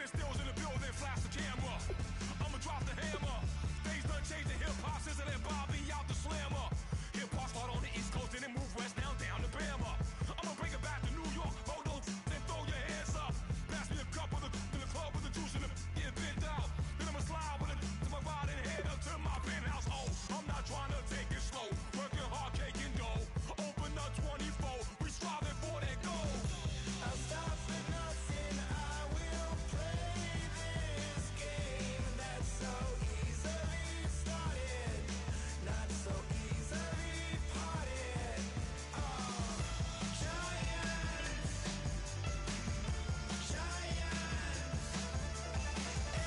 Spit stills in the building, flash the camera. I'ma drop the hammer. Things done changed in hip-hop, sizzle and Bobby out the slammer. Hip-hop start on the East Coast and then move west now down to Bama. I'ma bring it back to New York, hold those and throw your hands up. Pass me a cup of the in the club with the juice in the get bent out. Then I'ma slide with it to my ride and head up to my penthouse. Oh, I'm not trying to take it slow, working hard, cake and dough. Open up 24, we striving for that goal. I'll stop for nothing, I will play this game that's so easily started, not so easily parted. Oh, giants,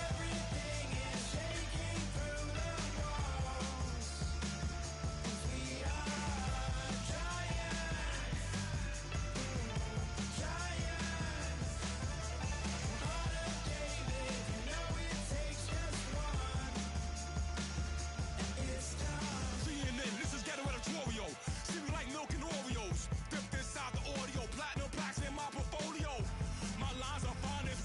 everything is shaking through the walls, 'cause we are giants. Heart of David, you know it takes just one, and it's time. CNN, this is ghetto editorial. See me like milk and Oreos. Dipped inside the audio, platinum plaques in my portfolio. My lines are fine as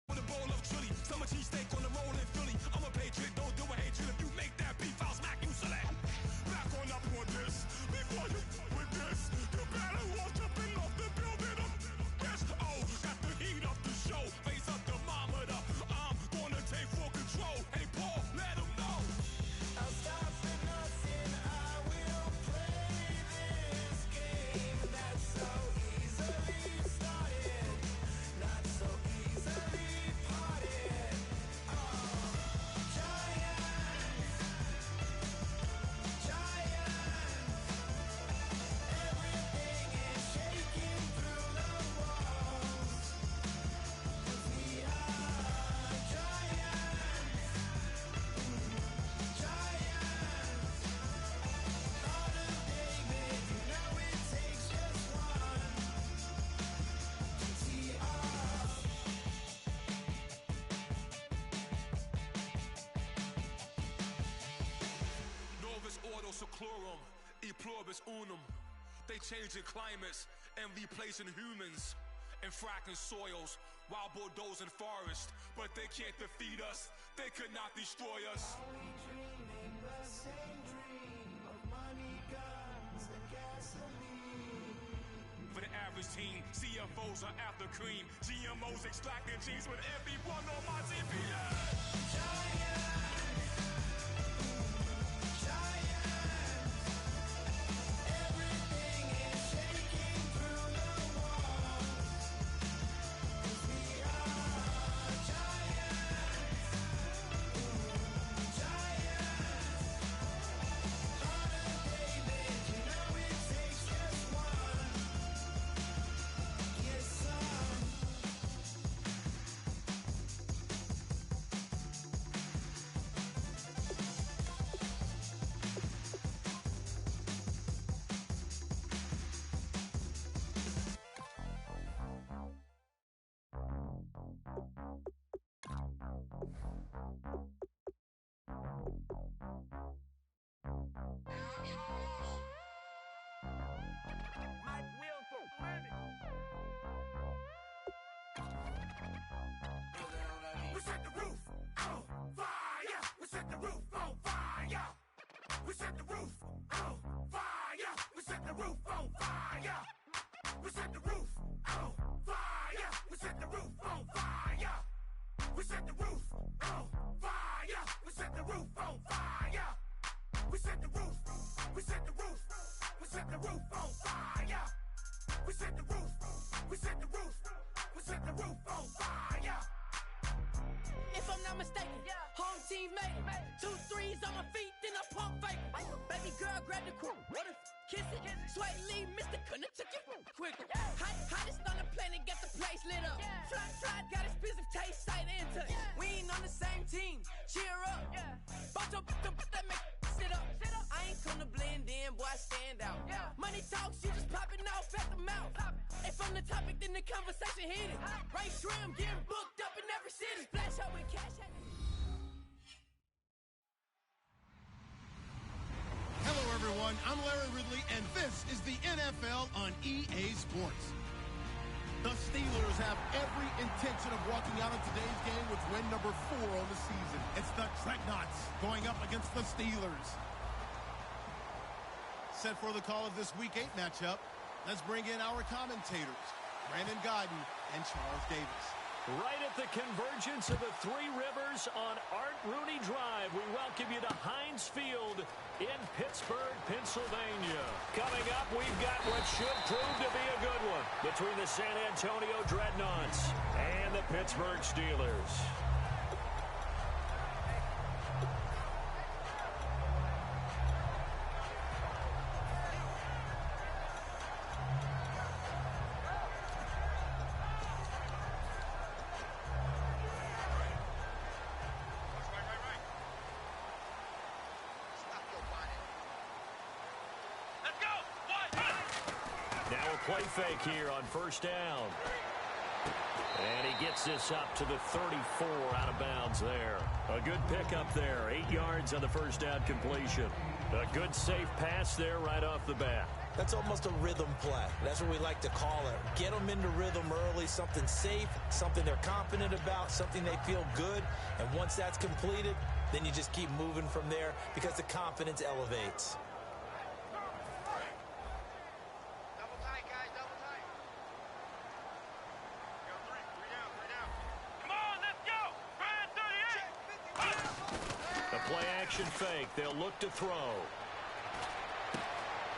with a bowl of chili. Summer cheesesteak on the roll in Philly. I'm a patriot, don't do a hatred. If you make that beef, I'll smack you silly. Back on up on this. Before you with this, you better walk jumping off the building. Yes, oh, got the heat up the show. Face up thermometer. I'm gonna take full control. Hey, Paul, let him know. I'll stop for nothing, I will play this game that's so easily started, not so easily parted. Oh, giants, everything is shaking through the walls, 'cause we are giants. Heart of David, you know it takes just one. GTR. Novus ordo seclorum, e pluribus unum. They changing climates and replacing humans and fracking soils while bulldozing forests. But they can't defeat us, they could not destroy us. Are we dreaming the same dream of money, guns, and gasoline? For the average team, CFOs are after cream. GMOs extracting genes with everyone on my GPS. Everything is shaking through the walls, 'cause we are giants. Heart of David, you know it takes just one. Yes, son. We set the roof on fire. We set the roof on fire. We set the roof on fire. We set the roof on fire. We set the roof on fire. We set the roof on fire. We set the roof on fire. We set the roof on fire. We set the roof. We set the roof. We set the roof on fire. We set the roof. We set the roof. We set the roof on fire. If I'm not mistaken, home team made it. 2 3s on my feet, then I pump fake. Baby girl, grab the crew. What if kiss it? Sway Lee, Mr. Couldn't took it quicker. Hottest on the planet, get the place lit up. Fly, got expensive taste, sight into. We ain't on the same team. Cheer up. Bunch of that make sit up. I ain't come to blend in, boy, I stand out. Money talks, you just popping off at the mouth. If I'm the topic, then the conversation heated. Right shrimp, getting booked up in every city. Flash out with cash. Hello, everyone. I'm Larry Ridley. Riley, and this is the NFL on EA Sports. The Steelers have every intention of walking out of today's game with win number 4 on the season. It's the Dreadnoughts going up against the Steelers. Set for the call of this Week 8 matchup, let's bring in our commentators, Brandon Godden and Charles Davis. Right at the convergence of the Three Rivers on Art Rooney Drive, we welcome you to Heinz Field in Pittsburgh, Pennsylvania. Coming up, we've got what should prove to be a good one between the San Antonio Dreadnoughts and the Pittsburgh Steelers. Now a play fake here on first down. And he gets this up to the 34 out of bounds there. A good pickup there. 8 yards on the first down completion. A good safe pass there right off the bat. That's almost a rhythm play. That's what we like to call it. Get them into rhythm early, something safe, something they're confident about, something they feel good. And once that's completed, then you just keep moving from there because the confidence elevates. Fake. They'll look to throw.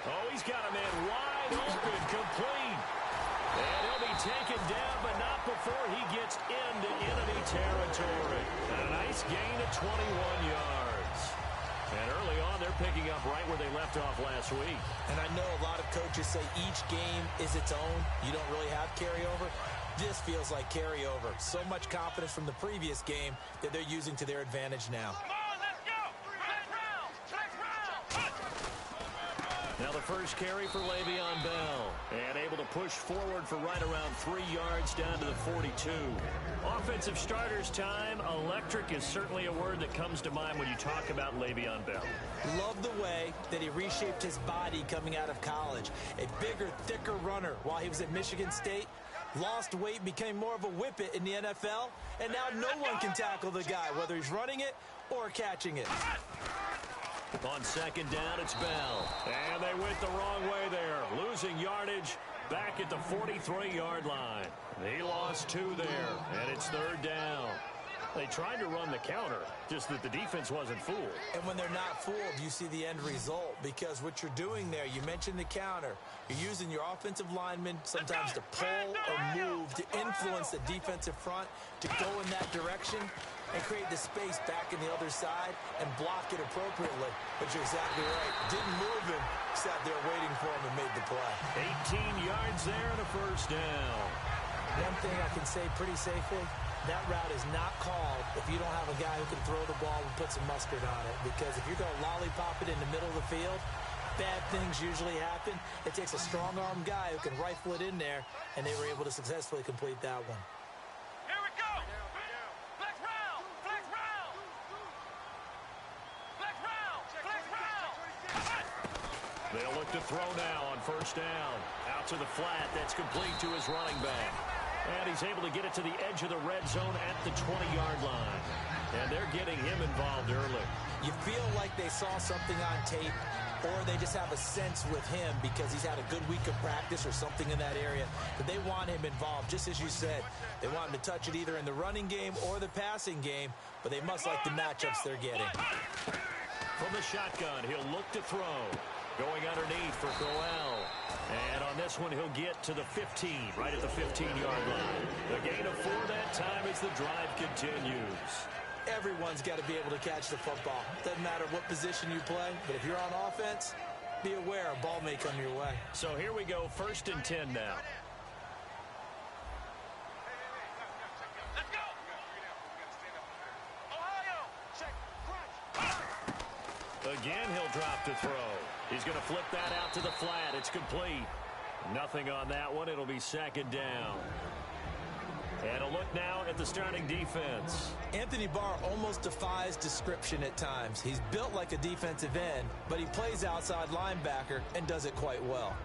Oh, he's got a man wide open, complete. And he'll be taken down, but not before he gets into enemy territory. And a nice gain of 21 yards. And early on, they're picking up right where they left off last week. And I know a lot of coaches say each game is its own. You don't really have carryover. This feels like carryover. So much confidence from the previous game that they're using to their advantage now. Now the first carry for Le'Veon Bell. And able to push forward for right around 3 yards down to the 42. Offensive starters time. Electric is certainly a word that comes to mind when you talk about Le'Veon Bell. Love the way that he reshaped his body coming out of college. A bigger, thicker runner while he was at Michigan State. Lost weight, became more of a whippet in the NFL. And now no one can tackle the guy, whether he's running it or catching it. On second down, it's Bell. And they went the wrong way there. Losing yardage back at the 43-yard line. He lost 2 there, and it's third down. They tried to run the counter, just that the defense wasn't fooled. And when they're not fooled, you see the end result. Because what you're doing there, you mentioned the counter. You're using your offensive linemen sometimes to pull or move to influence the defensive front to go in that direction and create the space back in the other side and block it appropriately. But you're exactly right. Didn't move him, sat there waiting for him and made the play. 18 yards there and a first down. One thing I can say pretty safely, that route is not called if you don't have a guy who can throw the ball and put some mustard on it. Because if you're going to lollipop it in the middle of the field, bad things usually happen. It takes a strong-arm guy who can rifle it in there, and they were able to successfully complete that one. Here we go! Flex round! Flex round! Flex round! Flex round! They'll look to throw now on first down. Out to the flat. That's complete to his running back. And he's able to get it to the edge of the red zone at the 20-yard line. And they're getting him involved early. You feel like they saw something on tape, or they just have a sense with him because he's had a good week of practice or something in that area. But they want him involved, just as you said. They want him to touch it either in the running game or the passing game, but they must like the matchups they're getting. From the shotgun, he'll look to throw. Going underneath for Crowell. And on this one, he'll get to the 15, right at the 15-yard line. The gain of 4 that time as the drive continues. Everyone's got to be able to catch the football. Doesn't matter what position you play, but if you're on offense, be aware a ball may come your way. So here we go, 1st and 10 now. Let's go! Ohio! Check. Again, he'll drop to throw. He's going to flip that out to the flat. It's complete. Nothing on that one. It'll be 2nd down. And a look now at the starting defense. Anthony Barr almost defies description at times. He's built like a defensive end, but he plays outside linebacker and does it quite well.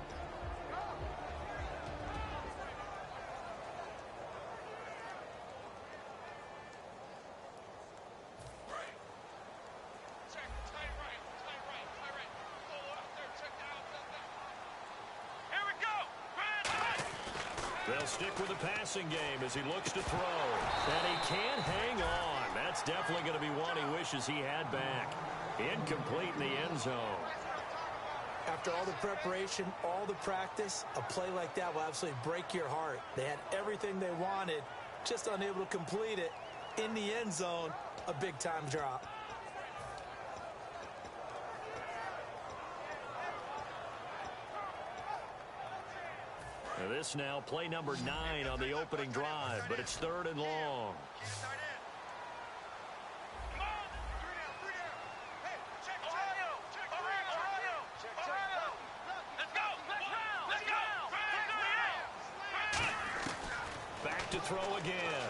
They'll stick with the passing game as he looks to throw. And he can't hang on. That's definitely going to be one he wishes he had back. Incomplete in the end zone. After all the preparation, all the practice, a play like that will absolutely break your heart. They had everything they wanted, just unable to complete it. In the end zone, a big-time drop. Now this now, play number 9 on the opening drive, but it's 3rd and long. Back to throw again.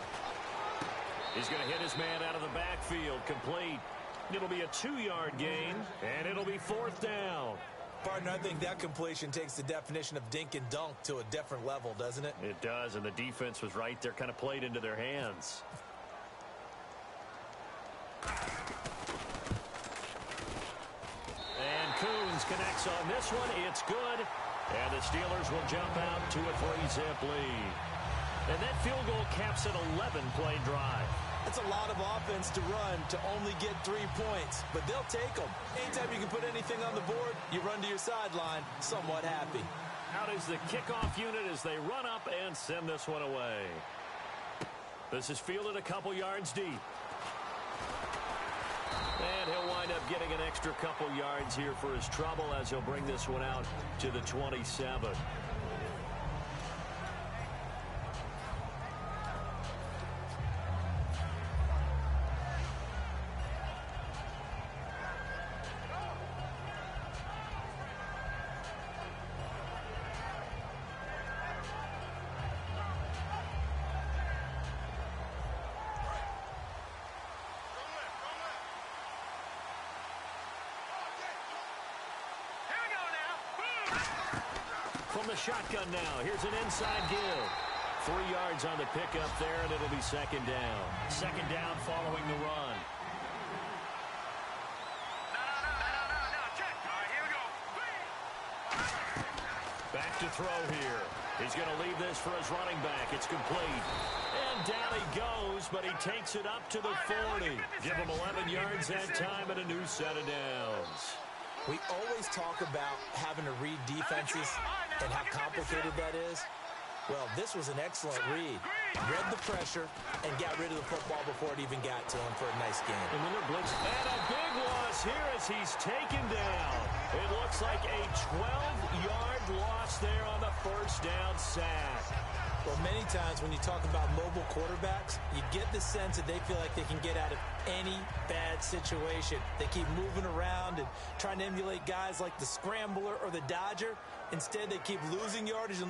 He's going to hit his man out of the backfield, complete. It'll be a 2-yard gain, and it'll be 4th down. Partner, I think that completion takes the definition of dink and dunk to a different level, doesn't it? It does, and the defense was right there, kind of played into their hands. And Coons connects on this one. It's good. And the Steelers will jump out to a 3-zip lead. And that field goal caps an 11-play drive. That's a lot of offense to run to only get 3 points, but they'll take them. Anytime you can put anything on the board, you run to your sideline somewhat happy. Out is the kickoff unit as they run up and send this one away. This is fielded a couple yards deep. And he'll wind up getting an extra couple yards here for his trouble as he'll bring this one out to the 27. From the shotgun now, here's an inside give. 3 yards on the pickup there, and it'll be 2nd down. 2nd down following the run. Back to throw here. He's going to leave this for his running back. It's complete. And down he goes, but he takes it up to the 40. Give him 11 yards that time and a new set of downs. We always talk about having to read defenses and how complicated that is. Well, this was an excellent read. Read the pressure and got rid of the football before it even got to him for a nice game. And then they're blitzing. And a big loss here as he's taken down. It looks like a 12-yard loss there on the 1st down sack. Well, many times when you talk about mobile quarterbacks, you get the sense that they feel like they can get out of any bad situation. They keep moving around and trying to emulate guys like the Scrambler or the Dodger. Instead, they keep losing yardage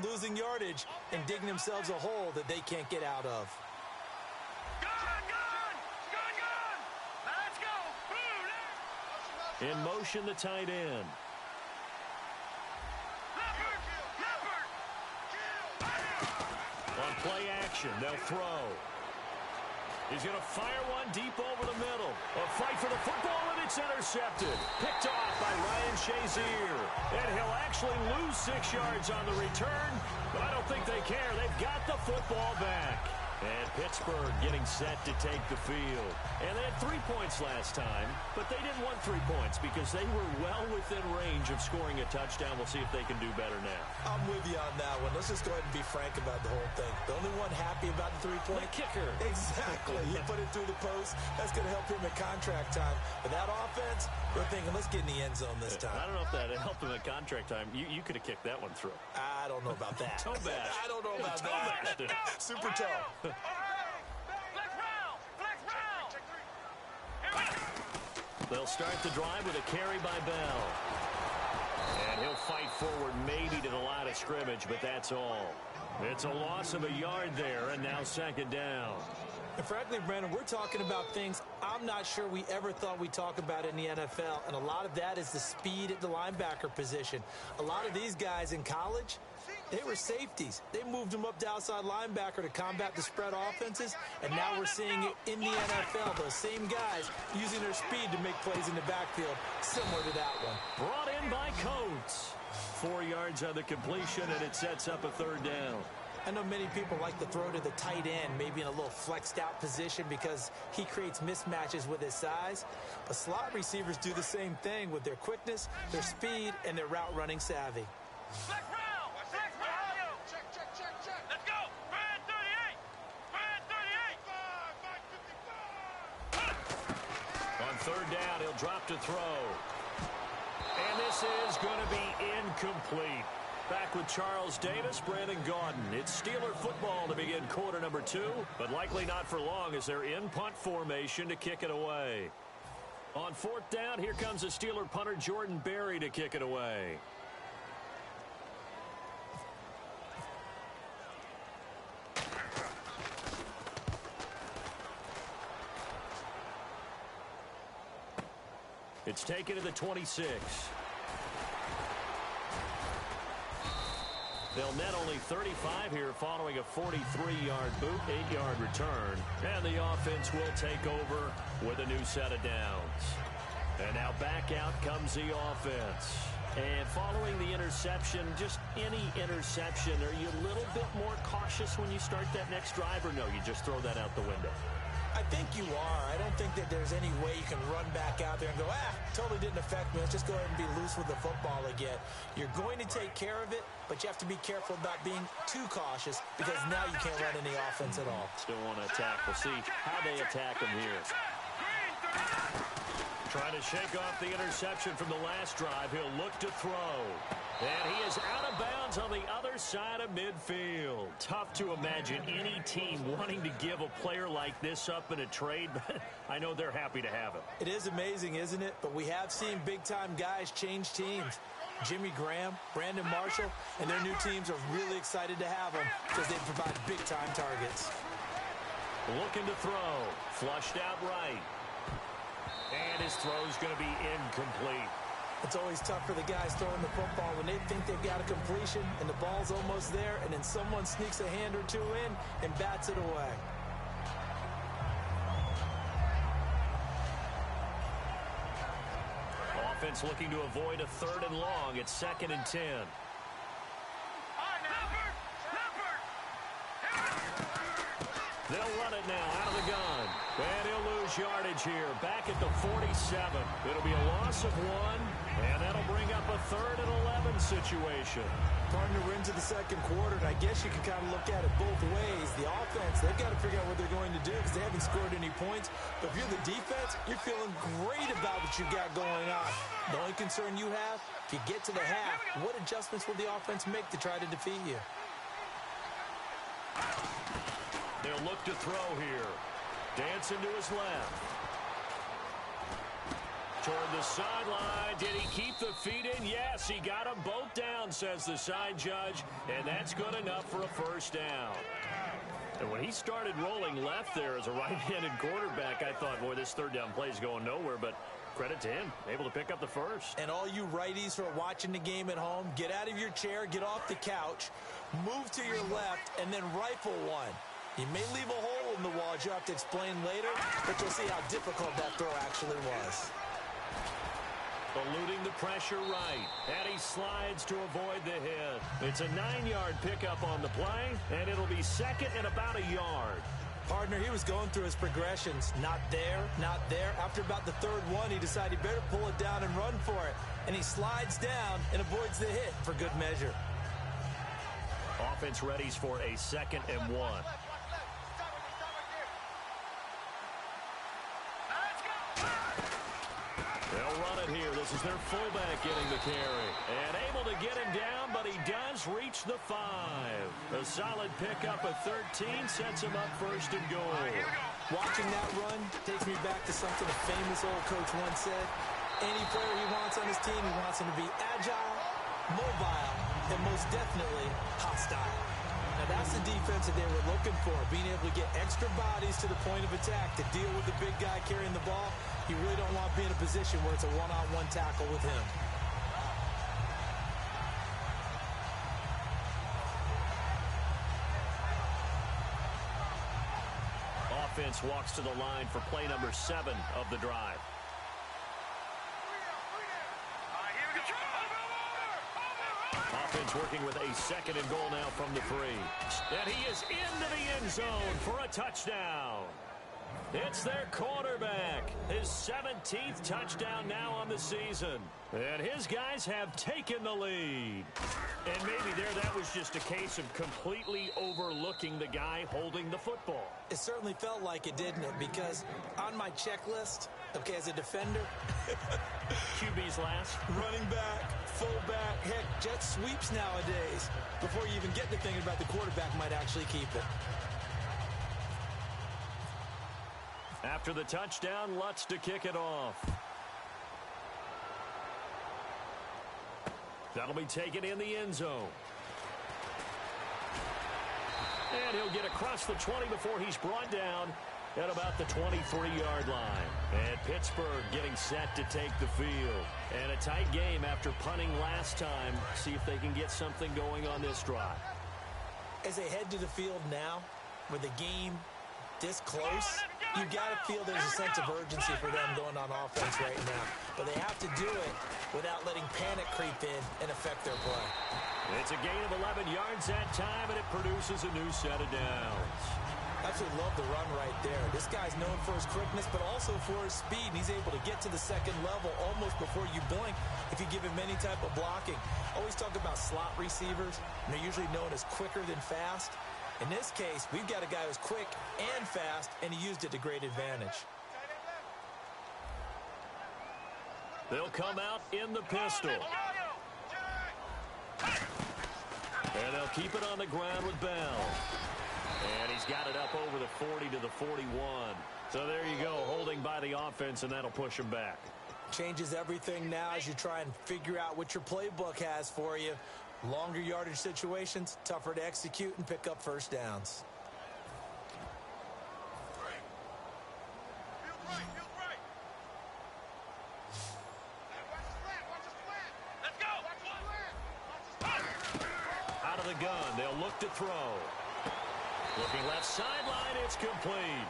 and digging themselves a hole that they can't get out of. In motion, the tight end. On play action, they'll throw. He's going to fire one deep over the middle. A fight for the football, and it's intercepted. Picked off by Ryan Shazier. And he'll actually lose 6 yards on the return, but I don't think they care. They've got the football back. And Pittsburgh getting set to take the field. And they had 3 points last time, but they didn't want 3 points because they were well within range of scoring a touchdown. We'll see if they can do better now. I'm with you on that one. Let's just go ahead and be frank about the whole thing. The only one happy about the 3-point? The kicker. Exactly. You put it through the post. That's going to help him at contract time. But that offense, they're thinking, let's get in the end zone this time. I don't know if that helped him at contract time. You could have kicked that one through. I don't know about that. Toe bash. I don't know about that. Super toe. They'll start the drive with a carry by Bell. And he'll fight forward maybe to the line of scrimmage, but that's all. It's a loss of a yard there, and now second down. And frankly, Brandon, we're talking about things I'm not sure we ever thought we'd talk about in the NFL, and a lot of that is the speed at the linebacker position. A lot of these guys in college, they were safeties. They moved them up to outside linebacker to combat the spread offenses, and now we're seeing it in the NFL. Those same guys using their speed to make plays in the backfield, similar to that one. Brought in by Coates. 4 yards on the completion, and it sets up a third down. I know many people like to throw to the tight end, maybe in a little flexed out position because he creates mismatches with his size. But slot receivers do the same thing with their quickness, their speed, and their route running savvy. Flex round! Flex round! Check. Let's go! Brad 38! Brad 38! On third down, he'll drop to throw. And this is going to be incomplete. Back with Charles Davis, Brandon Gaudin. It's Steeler football to begin quarter number 2, but likely not for long as they're in punt formation to kick it away. On fourth down, here comes the Steeler punter Jordan Berry to kick it away. It's taken to the 26. They'll net only 35 here following a 43-yard boot, 8-yard return. And the offense will take over with a new set of downs. And now back out comes the offense. And following the interception, just any interception, are you a little bit more cautious when you start that next drive, or no, you just throw that out the window? I think you are. I don't think that there's any way you can run back out there and go, totally didn't affect me. Let's just go ahead and be loose with the football again. You're going to take care of it, but you have to be careful about being too cautious because now you can't run any offense at all. Still want to attack. We'll see how they attack him here. Trying to shake off the interception from the last drive. He'll look to throw. And he is out of bounds on the other side of midfield. Tough to imagine any team wanting to give a player like this up in a trade, but I know they're happy to have him. It is amazing, isn't it? But we have seen big-time guys change teams. Jimmy Graham, Brandon Marshall, and their new teams are really excited to have them because they provide big-time targets. Looking to throw. Flushed out right. And his throw's going to be incomplete. It's always tough for the guys throwing the football when they think they've got a completion and the ball's almost there, and then someone sneaks a hand or two in and bats it away. Offense looking to avoid a third and long. It's 2nd and 10. They'll run it now out of the gun. And he'll lose yardage here. Back at the 47. It'll be a loss of 1. And that'll bring up a 3rd and 11 situation. Partner, we're into the second quarter, and I guess you can kind of look at it both ways. The offense, they've got to figure out what they're going to do because they haven't scored any points. But if you're the defense, you're feeling great about what you've got going on. The only concern you have, if you get to the half, what adjustments will the offense make to try to defeat you? They'll look to throw here. Dancing to his left. Toward the sideline. Did he keep the feet in? Yes, he got them both down, says the side judge. And that's good enough for a first down. And when he started rolling left there as a right-handed quarterback, I thought, boy, this third down play is going nowhere. But credit to him, able to pick up the first. And all you righties who are watching the game at home, get out of your chair, get off the couch, move to your left, and then rifle one. You may leave a hole in the wall, as you have to explain later, but you'll see how difficult that throw actually was. Eluding the pressure right, and he slides to avoid the hit. It's a 9-yard pickup on the play, and it'll be 2nd and about a yard. Partner, he was going through his progressions. Not there, not there. After about the 3rd one, he decided he better pull it down and run for it. And he slides down and avoids the hit for good measure. Offense readies for a 2nd and 1. They'll run it here. This is their fullback getting the carry. And able to get him down, but he does reach the 5. A solid pickup of 13 sets him up 1st and goal. Watching that run takes me back to something a famous old coach once said. Any player he wants on his team, he wants him to be agile, mobile, and most definitely hostile. Now, that's the defense that they were looking for, being able to get extra bodies to the point of attack to deal with the big guy carrying the ball. You really don't want to be in a position where it's a one-on-one tackle with him. Offense walks to the line for play number 7 of the drive. Offense working with a 2nd and goal now from the 3. And he is into the end zone for a touchdown. It's their quarterback. His 17th touchdown now on the season. And his guys have taken the lead. And maybe that was just a case of completely overlooking the guy holding the football. It certainly felt like it, didn't it? Because on my checklist, okay, as a defender, QB's last. running back, fullback, heck, jet sweeps nowadays. Before you even get to thinking about the quarterback might actually keep it. After the touchdown, Lutz to kick it off. That'll be taken in the end zone. And he'll get across the 20 before he's brought down at about the 23-yard line. And Pittsburgh getting set to take the field. And a tight game after punting last time. See if they can get something going on this drive. As they head to the field now, with the game this close, you got to feel there's a sense of urgency for them going on offense right now. But they have to do it without letting panic creep in and affect their play. It's a gain of 11 yards that time, and it produces a new set of downs. Absolutely love the run right there. This guy's known for his quickness, but also for his speed. And he's able to get to the second level almost before you blink if you give him any type of blocking. Always talk about slot receivers, and they're usually known as quicker than fast. In this case, we've got a guy who's quick and fast, and he used it to great advantage. They'll come out in the pistol. And they'll keep it on the ground with Bell. And he's got it up over the 40 to the 41. So there you go, holding by the offense, and that'll push him back. Changes everything now as you try and figure out what your playbook has for you. Longer yardage situations, tougher to execute and pick up first downs. Out of the gun, they'll look to throw. Looking left sideline, it's complete.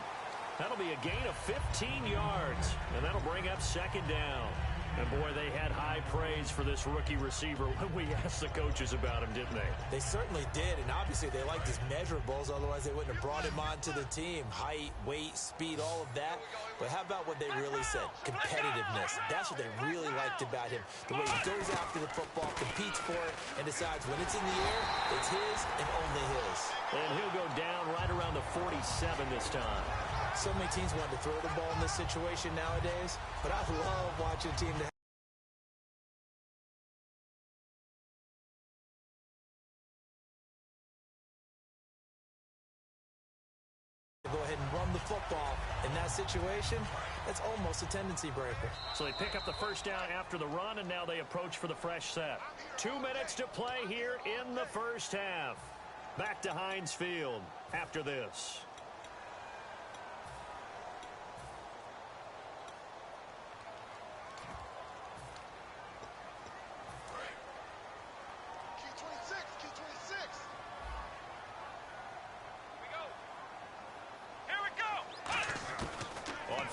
That'll be a gain of 15 yards, and that'll bring up 2nd down. And, boy, they had high praise for this rookie receiver when we asked the coaches about him, didn't they? They certainly did, and obviously they liked his measurables, otherwise they wouldn't have brought him onto the team. Height, weight, speed, all of that. But how about what they really said? Competitiveness. That's what they really liked about him. The way he goes after the football, competes for it, and decides when it's in the air, it's his and only his. And he'll go down right around the 47 this time. So many teams want to throw the ball in this situation nowadays, but I love watching a team that go ahead and run the football. In that situation, it's almost a tendency breaker. So they pick up the first down after the run, and now they approach for the fresh set. 2 minutes to play here in the first half. Back to Heinz Field after this.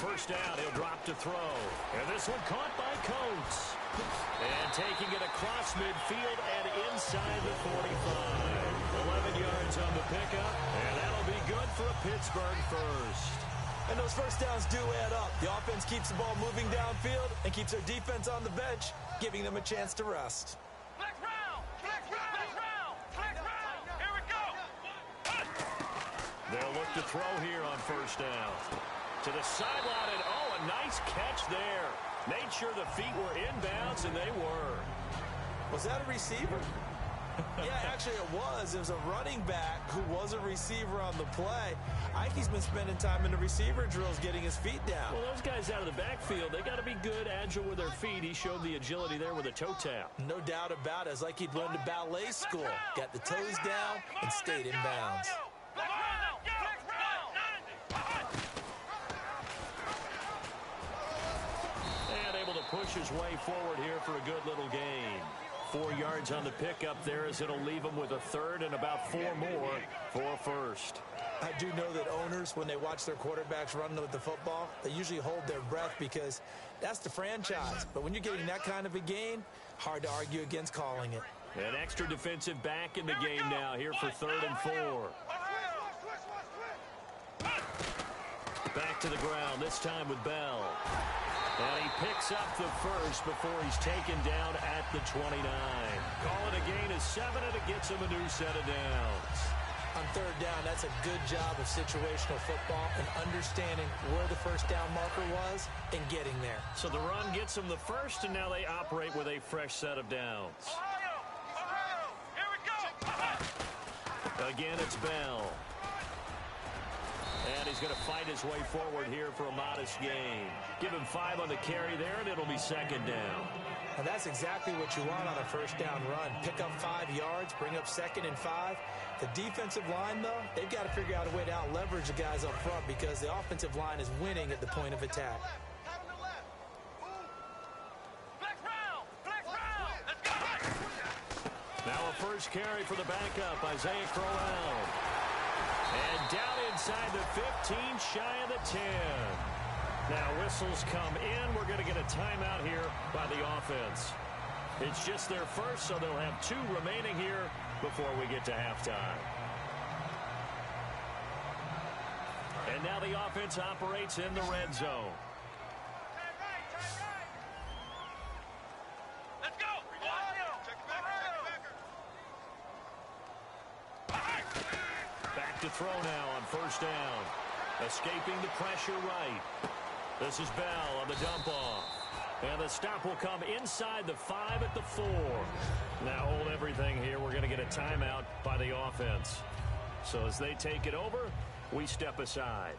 First down, he'll drop to throw. And this one caught by Coates. And taking it across midfield and inside the 45. 11 yards on the pickup, and that'll be good for a Pittsburgh first. And those first downs do add up. The offense keeps the ball moving downfield and keeps their defense on the bench, giving them a chance to rest. Flex round! Flex round! Flex round! Flex round! Here we go! They'll look to throw here on first down. To the sideline, and oh, a nice catch there. Made sure the feet were inbounds, and they were. Was that a receiver? Yeah, actually it was. It was a running back who was a receiver on the play. Ike's been spending time in the receiver drills getting his feet down. Well, those guys out of the backfield, they got to be good, agile with their feet. He showed the agility there with a toe tap. No doubt about it. It's like he'd run to ballet school. Got the toes down and stayed in bounds. And able to push his way forward here for a good little gain. 4 yards on the pickup there as it'll leave him with a third and about 4 more for a first. I do know that owners, when they watch their quarterbacks run with the football, they usually hold their breath because that's the franchise. But when you're getting that kind of a gain, hard to argue against calling it. An extra defensive back in the game now here for 3rd and 4. Back to the ground, this time with Bell. And he picks up the first before he's taken down at the 29. Call it a gain of 7, and it gets him a new set of downs. On 3rd down, that's a good job of situational football and understanding where the first down marker was and getting there. So the run gets them the first, and now they operate with a fresh set of downs. Here we go. Again, it's Bell. And he's going to fight his way forward here for a modest gain. Give him 5 on the carry there, and it'll be 2nd down. And that's exactly what you want on a first down run. Pick up 5 yards, bring up 2nd and 5. The defensive line, though, they've got to figure out a way to out-leverage the guys up front because the offensive line is winning at the point of attack. Now a first carry for the backup, Isaiah Crowell. And down inside the 15, shy of the 10. Now whistles come in. We're going to get a timeout here by the offense. It's just their first, so they'll have 2 remaining here before we get to halftime. And now the offense operates in the red zone. Let's go. Back to throw now on first down. Escaping the pressure right. This is Bell on the dump off. And the stop will come inside the 5 at the 4. Now hold everything here. We're going to get a timeout by the offense. So as they take it over, we step aside.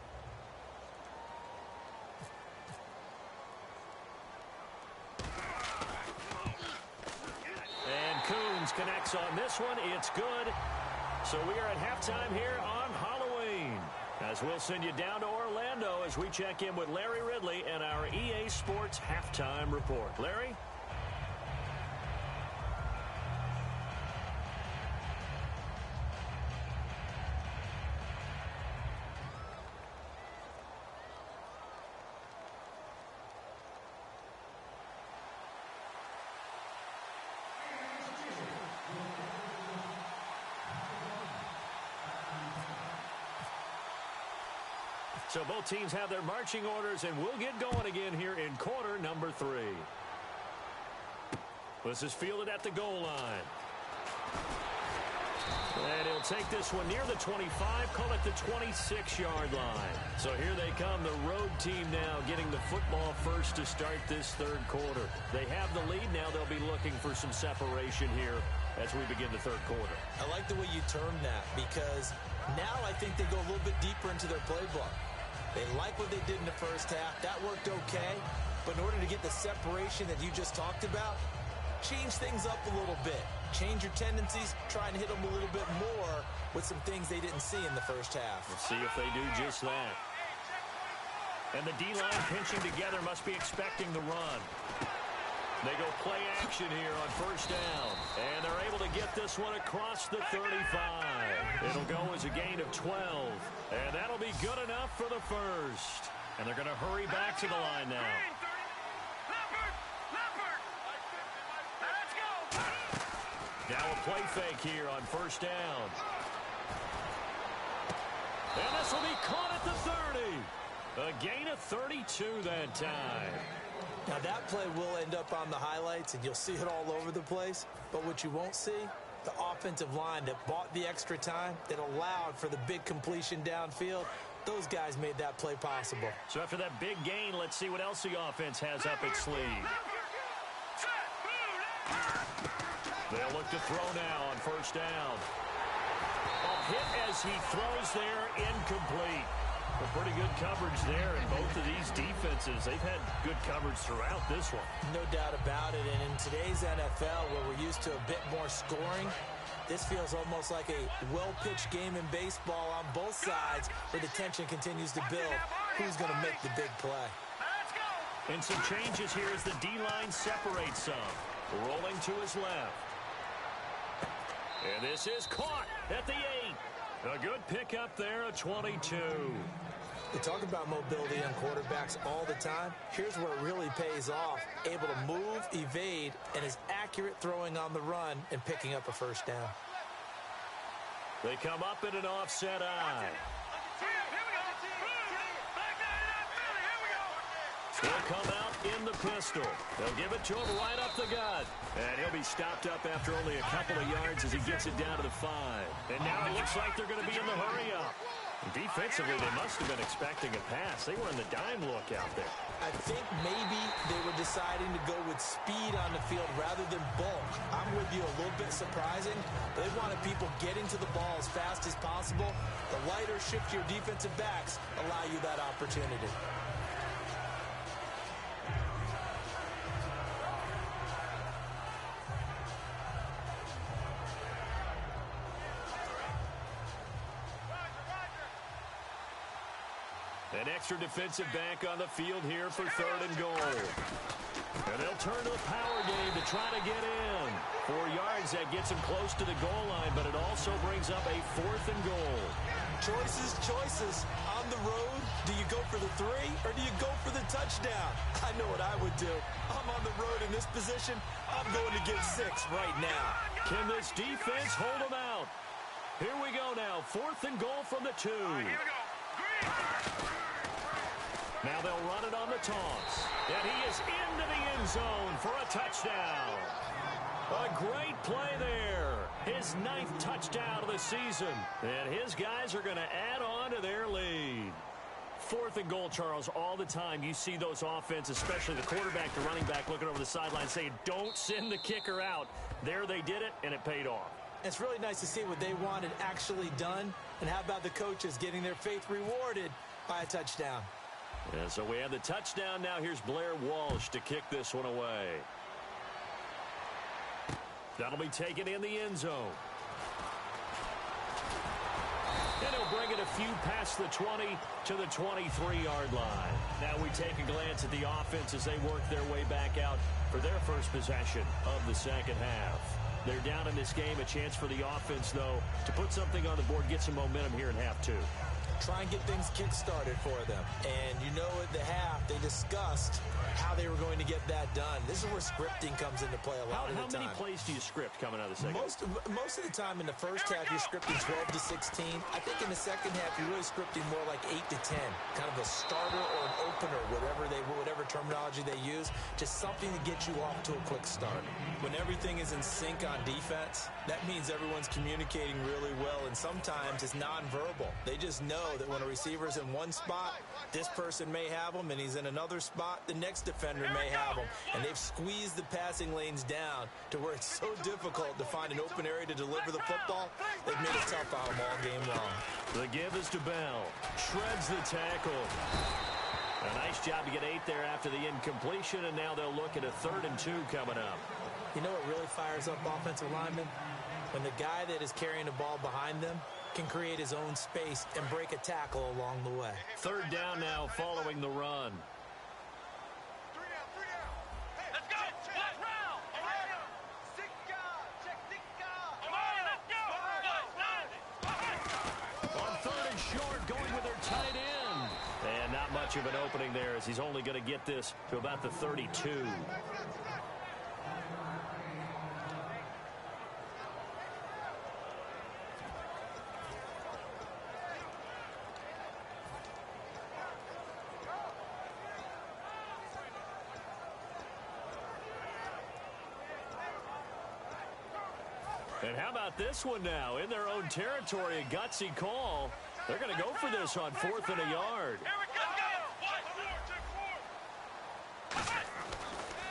And Coons connects on this one. It's good. So we are at halftime here on Halloween. As we'll send you down to Orlando as we check in with Larry Ridley and our EA Sports Halftime Report. Larry? So both teams have their marching orders, and we'll get going again here in quarter number 3. This is fielded at the goal line. And he'll take this one near the 25, call it the 26-yard line. So here they come, the road team now getting the football first to start this 3rd quarter. They have the lead now. They'll be looking for some separation here as we begin the 3rd quarter. I like the way you termed that because now I think they go a little bit deeper into their playbook. They like what they did in the first half. That worked okay. But in order to get the separation that you just talked about, change things up a little bit. Change your tendencies, try and hit them a little bit more with some things they didn't see in the first half. Let's see if they do just that. And the D-line pinching together must be expecting the run. They go play action here on first down. And they're able to get this one across the 35. It'll go as a gain of 12. And that'll be good enough for the first. And they're going to hurry back to the line now. Now a play fake here on first down. And this will be caught at the 30. A gain of 32 that time. Now that play will end up on the highlights, and you'll see it all over the place. But what you won't see, the offensive line that bought the extra time, that allowed for the big completion downfield, those guys made that play possible. So after that big gain, let's see what else the offense has up its sleeve. They'll look to throw now on first down. A hit as he throws there, incomplete. A pretty good coverage there, and both of these defenses, they've had good coverage throughout this one. No doubt about it, and in today's NFL, where we're used to a bit more scoring, this feels almost like a well-pitched game in baseball on both sides, where the tension continues to build. Who's going to make the big play? And some changes here as the D-line separates some. Rolling to his left. And this is caught at the 8. A good pickup there, a 22. We talk about mobility on quarterbacks all the time. Here's where it really pays off. Able to move, evade, and is accurate throwing on the run and picking up a first down. They come up in an offset eye. He'll come out in the pistol. They'll give it to him right up the gut. And he'll be stopped up after only a couple of yards as he gets it down to the 5. And now it looks like they're going to be in the hurry-up. Defensively, they must have been expecting a pass. They were in the dime look out there. I think maybe they were deciding to go with speed on the field rather than bulk. I'm with you, a little bit surprising. They wanted people getting to the ball as fast as possible. The lighter, shiftier defensive backs allow you that opportunity. An extra defensive back on the field here for 3rd and goal. And they'll turn to the power game to try to get in. 4 yards, that gets him close to the goal line, but it also brings up a 4th and goal. Choices. On the road, do you go for the 3 or do you go for the touchdown? I know what I would do. I'm on the road in this position. I'm going to get 6 right now. Can this defense hold them out? Here we go now. 4th and goal from the 2. Here we go. Now they'll run it on the toss. And he is into the end zone for a touchdown. A great play there. His 9th touchdown of the season. And his guys are going to add on to their lead. 4th and goal, Charles, all the time you see those offenses, especially the quarterback, the running back, looking over the sideline saying, don't send the kicker out. There they did it, and it paid off. It's really nice to see what they wanted actually done. And how about the coaches getting their faith rewarded by a touchdown? And so we have the touchdown now. Here's Blair Walsh to kick this one away. That'll be taken in the end zone. And he'll bring it a few past the 20 to the 23-yard line. Now we take a glance at the offense as they work their way back out for their first possession of the second half. They're down in this game. A chance for the offense, though, to put something on the board, get some momentum here in half 2. Try and get things kick-started for them. And you know at the half, they discussed how they were going to get that done. This is where scripting comes into play a lot of the time. How many plays do you script coming out of the second? Most of the time in the first half, you're scripting 12 to 16. I think in the second half, you're really scripting more like 8 to 10. Kind of a starter or an opener, whatever terminology they use. Just something to get you off to a quick start. When everything is in sync on defense, that means everyone's communicating really well, and sometimes it's nonverbal. They just know that when a receiver's in one spot, this person may have him, and he's in another spot, the next defender may have him. And they've squeezed the passing lanes down to where it's so difficult to find an open area to deliver the football. They've made it tough on them all game long. The give is to Bell. Shreds the tackle. A nice job to get 8 there after the incompletion, and now they'll look at a 3rd and 2 coming up. You know what really fires up offensive linemen? When the guy that is carrying the ball behind them can create his own space and break a tackle along the way. 3rd down now following the run. 3 down. Hey, let's go. Let's round. All right. 6 guard. Check 6 guard. Come on, let's go. On 3rd and short, going with their tight end. And not much of an opening there as he's only going to get this to about the 32. And how about this one now? In their own territory, a gutsy call. They're going to go for this on 4th and a yard. Here we go.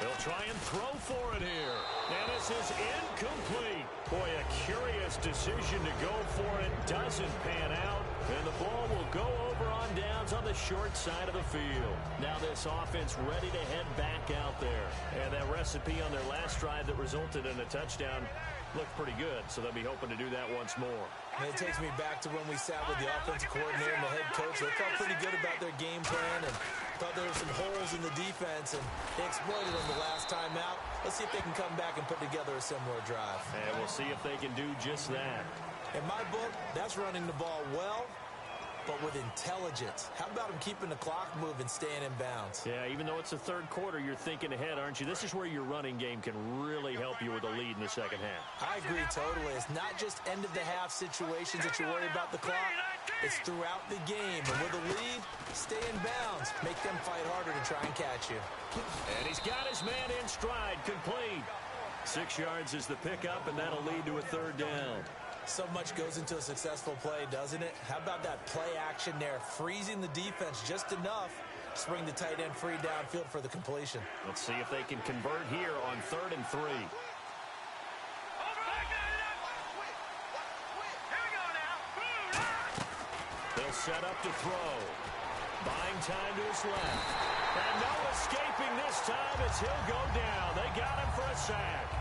They'll try and throw for it here. And this is incomplete. Boy, a curious decision to go for it. Doesn't pan out. And the ball will go over on downs on the short side of the field. Now this offense ready to head back out there. And that recipe on their last drive that resulted in a touchdown looked pretty good. So they'll be hoping to do that once more. And it takes me back to when we sat with the offensive coordinator and the head coach. They felt pretty good about their game plan and thought there were some holes in the defense, and they exploited them the last time out. Let's see if they can come back and put together a similar drive. And we'll see if they can do just that. In my book, that's running the ball well, but with intelligence. How about him keeping the clock moving, staying in bounds? Yeah, even though it's the third quarter, you're thinking ahead, aren't you? This is where your running game can really help you with a lead in the second half. I agree totally. It's not just end-of-the-half situations that you worry about the clock. It's throughout the game. And with a lead, stay in bounds. Make them fight harder to try and catch you. And he's got his man in stride, complete. 6 yards is the pickup, and that'll lead to a third down. So much goes into a successful play, doesn't it? How about that play action there, freezing the defense just enough to bring the tight end free downfield for the completion. Let's see if they can convert here on 3rd and 3. They'll set up to throw. Buying time to his left. And no escaping this time as he'll go down. They got him for a sack.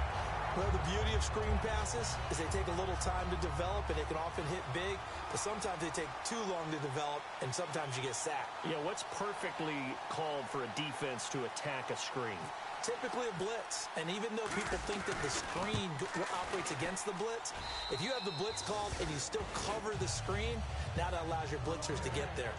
Well, the beauty of screen passes is they take a little time to develop, and they can often hit big, but sometimes they take too long to develop, and sometimes you get sacked. Yeah, what's perfectly called for a defense to attack a screen? Typically a blitz, and even though people think that the screen operates against the blitz, if you have the blitz called and you still cover the screen, now that allows your blitzers to get there.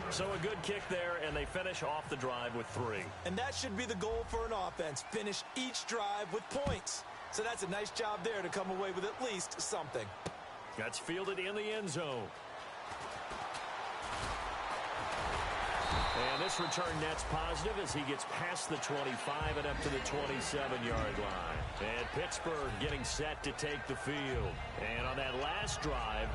So a good kick there, and they finish off the drive with 3. And that should be the goal for an offense, finish each drive with points. So that's a nice job there to come away with at least something. That's fielded in the end zone. And this return net's positive as he gets past the 25 and up to the 27-yard line. And Pittsburgh getting set to take the field. And on that last drive,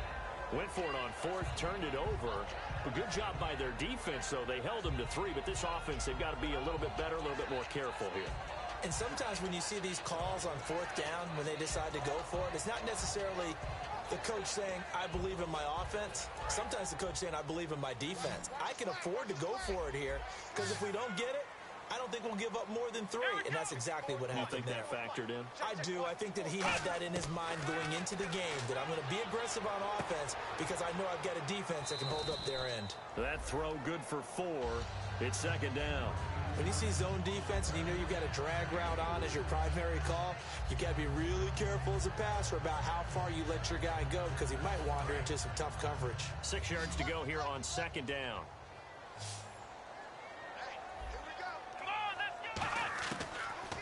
went for it on 4th, turned it over. A good job by their defense, though. They held them to 3, but this offense, they've got to be a little bit better, a little bit more careful here. And sometimes when you see these calls on 4th down, when they decide to go for it, it's not necessarily the coach saying, I believe in my offense. Sometimes the coach saying, I believe in my defense. I can afford to go for it here, because if we don't get it, I don't think we'll give up more than 3. And that's exactly what happened there. You think that factored in? I do. I think that he had that in his mind going into the game, that I'm going to be aggressive on offense because I know I've got a defense that can hold up their end. That throw good for 4. It's 2nd down. When you see zone defense and you know you've got a drag route on as your primary call, you've got to be really careful as a passer about how far you let your guy go because he might wander into some tough coverage. 6 yards to go here on 2nd down.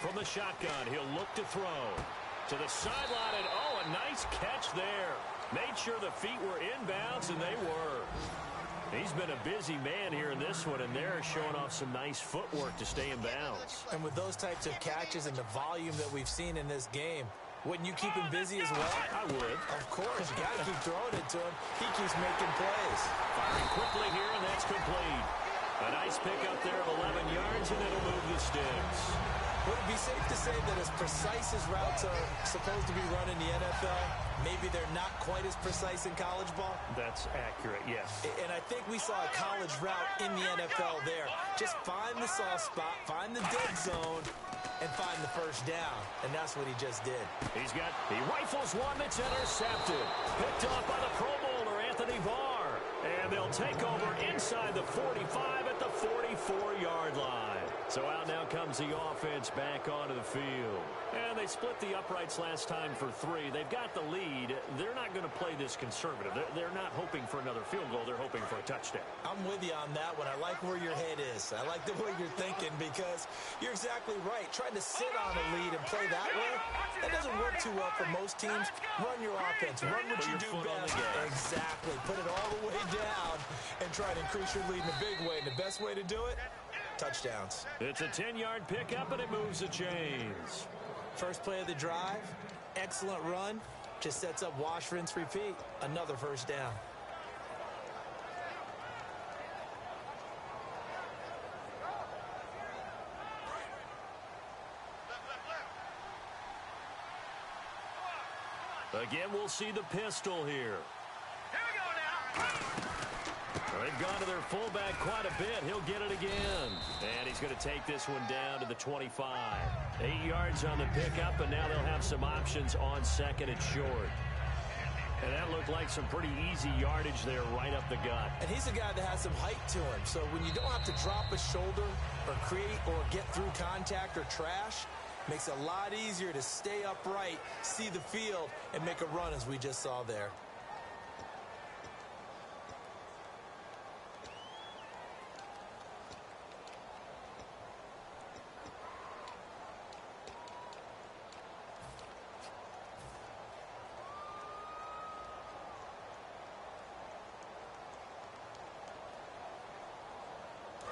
From the shotgun, he'll look to throw. To the sideline, and oh, a nice catch there. Made sure the feet were inbounds, and they were. He's been a busy man here in this one, and they're showing off some nice footwork to stay in bounds. And with those types of catches and the volume that we've seen in this game, wouldn't you keep him busy as well? I would. Of course. You got to keep throwing it to him. He keeps making plays. Firing quickly here, and that's complete. A nice pickup there of 11 yards, and it'll move the sticks. Would it be safe to say that as precise as routes are supposed to be run in the NFL, maybe they're not quite as precise in college ball? That's accurate, yes. And I think we saw a college route in the NFL there. Just find the soft spot, find the dead zone, and find the first down. And that's what he just did. He rifles one that's intercepted. Picked off by the Pro Bowler, Anthony Barr. And they'll take over inside the 45 at the 44-yard line. So out now comes the offense back onto the field. And they split the uprights last time for 3. They've got the lead. They're not going to play this conservative. They're not hoping for another field goal. They're hoping for a touchdown. I'm with you on that one. I like where your head is. I like the way you're thinking because you're exactly right. Trying to sit on a lead and play that way, that doesn't work too well for most teams. Run your offense. Run what you do best. Exactly. Put it all the way down and try to increase your lead in a big way. And the best way to do it, touchdowns. It's a 10-yard pickup, and it moves the chains. First play of the drive, excellent run, just sets up wash, rinse, repeat. Another first down. Again, we'll see the pistol here. Here we go now. They've gone to their fullback quite a bit. He'll get it again. And he's going to take this one down to the 25. 8 yards on the pickup, and now they'll have some options on second and short. And that looked like some pretty easy yardage there right up the gut. And he's a guy that has some height to him. So when you don't have to drop a shoulder or create or get through contact or trash, makes it a lot easier to stay upright, see the field, and make a run as we just saw there.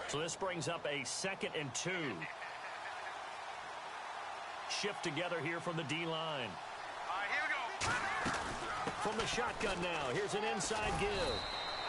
So this brings up a 2nd and 2. Shift together here from the D-line. All right, here we go. From the shotgun now, here's an inside give.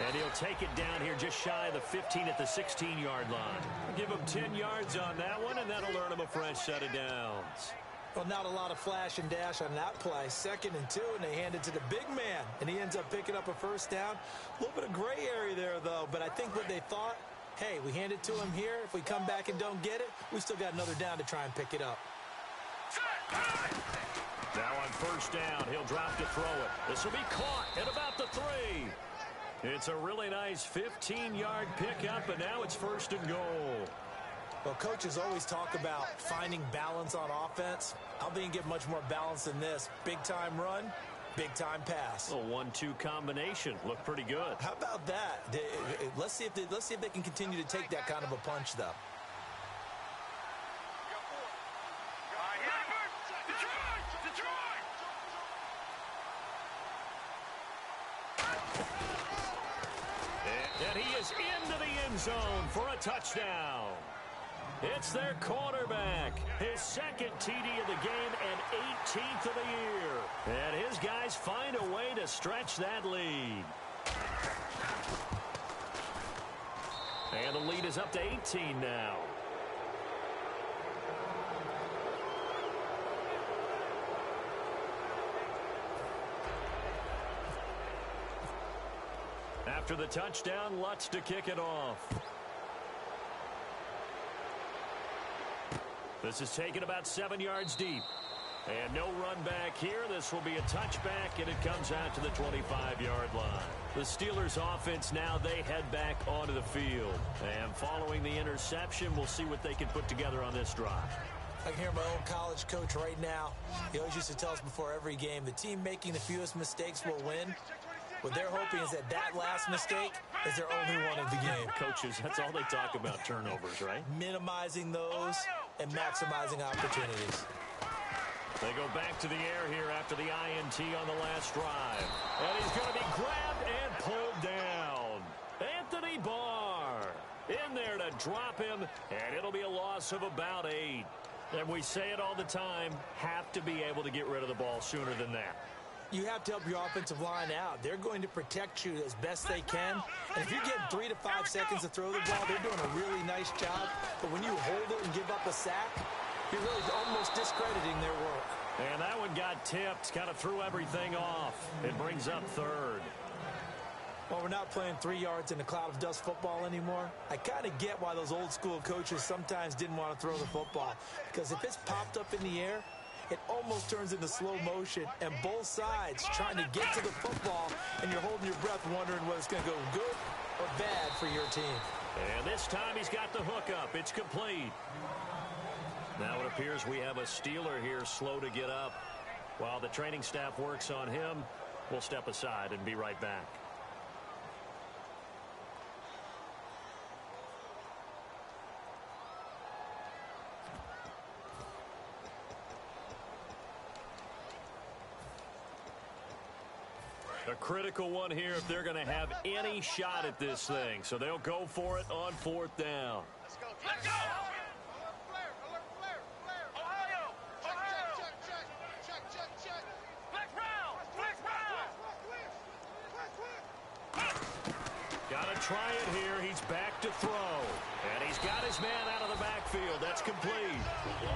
And he'll take it down here just shy of the 15 at the 16-yard line. Give him 10 yards on that one, and that'll earn him a fresh set of downs. Well, not a lot of flash and dash on that play. 2nd and 2, and they hand it to the big man, and he ends up picking up a first down. A little bit of gray area there, though, but I think what they thought, hey, we hand it to him here. If we come back and don't get it, we still got another down to try and pick it up. Now on first down, he'll drop to throw it. This will be caught at about the 3. It's a really nice 15-yard pickup, and now it's 1st and goal. Well, coaches always talk about finding balance on offense. I don't think you can get much more balance than this. Big-time run, big-time pass. A 1-2 combination. Looked pretty good. How about that? Let's see if they can continue to take that kind of a punch, though. And he is into the end zone for a touchdown. It's their quarterback, his 2nd TD of the game and 18th of the year. And his guys find a way to stretch that lead. And the lead is up to 18 now. After the touchdown, Lutz to kick it off. This is taken about 7 yards deep. And no run back here. This will be a touchback, and it comes out to the 25-yard line. The Steelers' offense now, they head back onto the field. And following the interception, we'll see what they can put together on this drive. I can hear my old college coach right now. He always used to tell us before every game, the team making the fewest mistakes will win. What they're hoping is that last mistake is their only one of the game. Coaches, that's all they talk about, turnovers, right? Minimizing those and maximizing opportunities. They go back to the air here after the INT on the last drive. And he's going to be grabbed and pulled down. Anthony Barr in there to drop him, and it'll be a loss of about 8. And we say it all the time, have to be able to get rid of the ball sooner than that. You have to help your offensive line out. They're going to protect you as best they can. And if you get 3 to 5 seconds to throw the ball, they're doing a really nice job. But when you hold it and give up a sack, you're really almost discrediting their work. And that one got tipped, kind of threw everything off. It brings up 3rd. Well, we're not playing 3 yards in a cloud of dust football anymore. I kind of get why those old school coaches sometimes didn't want to throw the football. Because if it's popped up in the air, it almost turns into slow motion, and both sides trying to get to the football, and you're holding your breath wondering whether it's going to go good or bad for your team. And this time he's got the hookup. It's complete. Now it appears we have a Steeler here slow to get up. While the training staff works on him, we'll step aside and be right back. A critical one here if they're going to have any shot at this thing. So they'll go for it on 4th down. Let's go. Let's go. Alert flare. Ohio. Check. Flex round. Got to try it here. He's back to throw. And he's got his man out of the backfield. That's complete.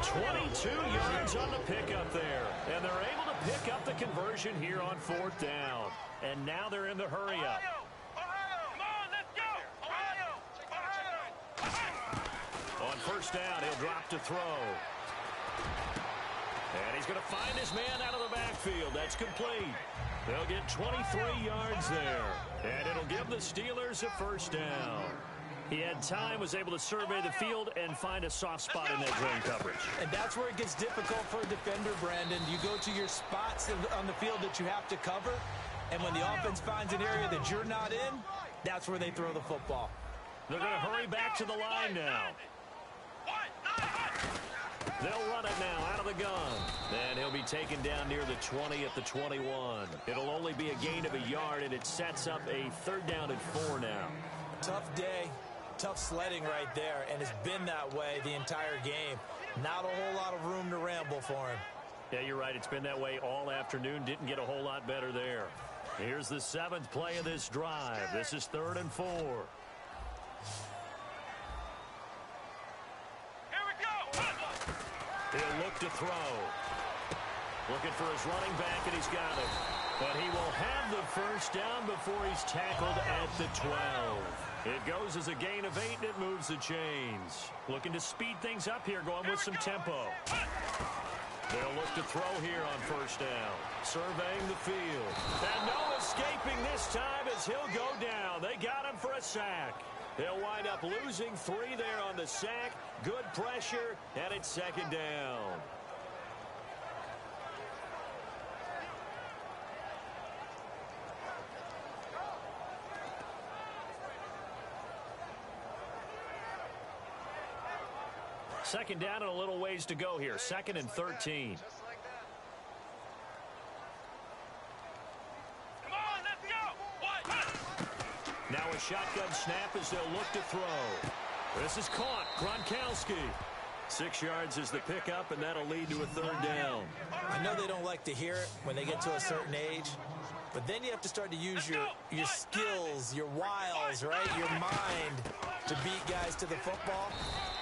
22 yards on the pickup there. And they're able to pick up the conversion here on 4th down. And now they're in the hurry-up. On 1st down, he'll drop to throw. And he's going to find his man out of the backfield. That's complete. They'll get 23 yards there. And it'll give the Steelers a 1st down. He had time, was able to survey the field and find a soft spot in that zone coverage. And that's where it gets difficult for a defender, Brandon. You go to your spots on the field that you have to cover, and when the offense finds an area that you're not in, that's where they throw the football. They're going to hurry back to the line now. They'll run it now out of the gun. And he'll be taken down near the 20 at the 21. It'll only be a gain of a yard, and it sets up a 3rd down and 4 now. Tough day. Tough sledding right there, and it's been that way the entire game. Not a whole lot of room to ramble for him. Yeah, you're right. It's been that way all afternoon. Didn't get a whole lot better there. Here's the 7th play of this drive. This is 3rd and 4. Here we go. He'll look to throw. Looking for his running back, and he's got it. But he will have the 1st down before he's tackled at the 12. It goes as a gain of 8, and it moves the chains. Looking to speed things up here, going with some tempo. They'll look to throw here on 1st down. Surveying the field. And no escaping this time as he'll go down. They got him for a sack. They'll wind up losing 3 there on the sack. Good pressure, and it's 2nd down. Second down and a little ways to go here. 2nd and 13. Come on, let's go. Now a shotgun snap as they'll look to throw. This is caught. Gronkowski. 6 yards is the pickup, and that'll lead to a 3rd down. I know they don't like to hear it when they get to a certain age, but then you have to start to use your skills, your wiles, right? Your mind to beat guys to the football.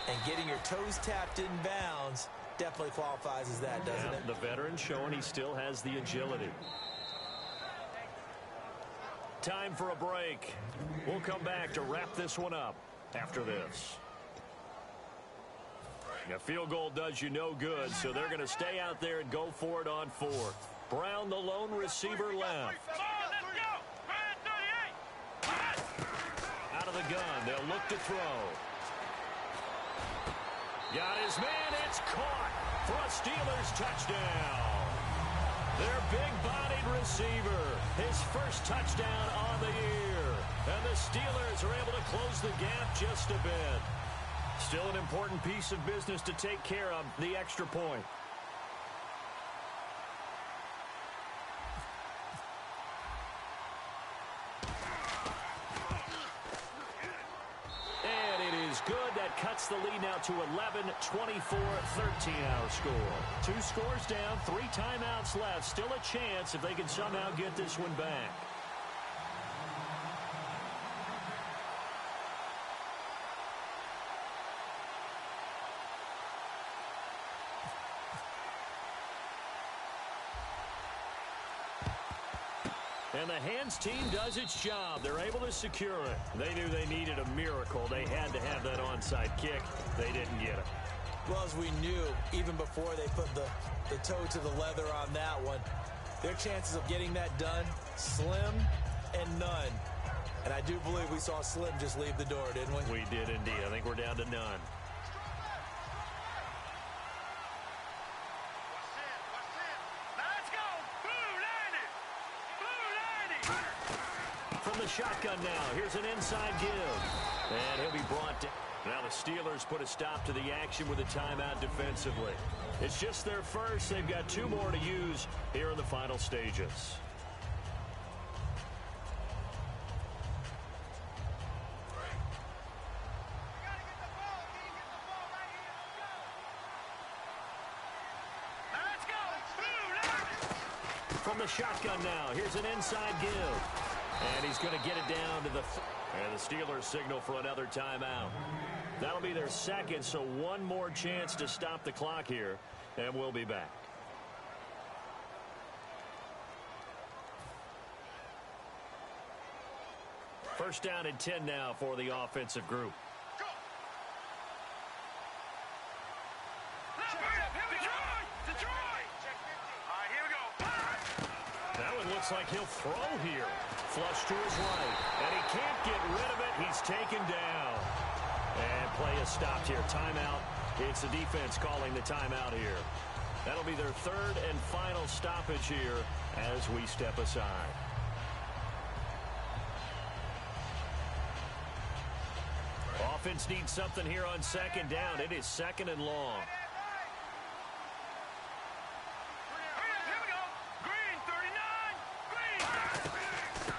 And getting your toes tapped in bounds definitely qualifies as that, doesn't it? The veteran showing he still has the agility. Time for a break. We'll come back to wrap this one up after this. A field goal does you no good, so they're going to stay out there and go for it on 4th. Brown, the lone receiver, left. Come on, let's go. Brand 38. Out of the gun, they'll look to throw. Got his man, it's caught for a Steelers touchdown. Their big-bodied receiver, his 1st touchdown on the year. And the Steelers are able to close the gap just a bit. Still an important piece of business to take care of, the extra point. Good. That cuts the lead now to 11, 24, 13 our score. 2 scores down, 3 timeouts left. Still a chance if they can somehow get this one back. And the hands team does its job. They're able to secure it. They knew they needed a miracle. They had to have that onside kick. They didn't get it. Well, as we knew, even before they put the toe to the leather on that one, their chances of getting that done, slim and none. And I do believe we saw Slim just leave the door, didn't we? We did indeed. I think we're down to none. From the shotgun now, here's an inside give. And he'll be brought down. Now the Steelers put a stop to the action with a timeout defensively. It's just their first. They've got 2 more to use here in the final stages. From the shotgun now, here's an inside give. And he's going to get it down to the... And the Steelers signal for another timeout. That'll be their second, so one more chance to stop the clock here, and we'll be back. First down and 10 now for the offensive group. That one looks like he'll throw here. Flush to his right, and he can't get rid of it. He's taken down. And play is stopped here. Timeout. It's the defense calling the timeout here. That'll be their third and final stoppage here as we step aside. Offense needs something here on second down. It is second and long.